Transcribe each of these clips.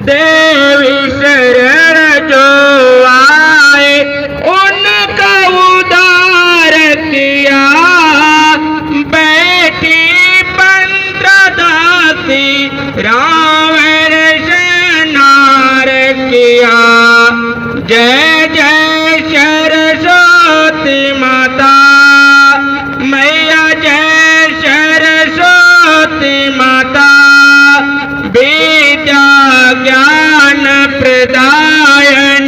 देवी शरण जो आए उनका उद्धार किया। बैठी पंत्रदासी रावण संहार किया। जय जय सरस्वती माता मैया, जय सरस्वती माता। विद्या ज्ञान प्रदायन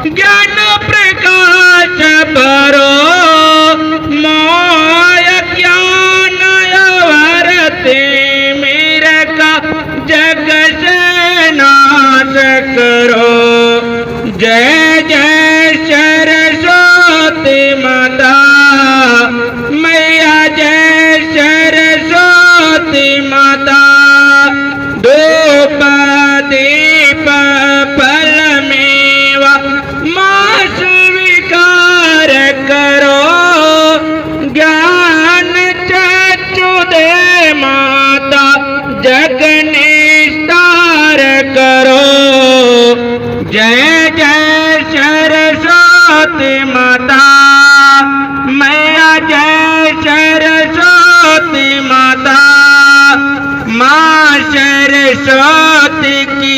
ज्ञान प्रकाश भरो। मोय ज्ञान अवरते मेरे का जग से नाश करो। जय जय सरस्वती माता मैया, जय सरस्वती माता। धूप दीप फल मेवा मां स्वीकार करो। ज्ञान चक्षु दे माता जग निस्तार करो। जय जय सरस्वती माता मैया, जय सरस्वती माता। मां सरस्वती की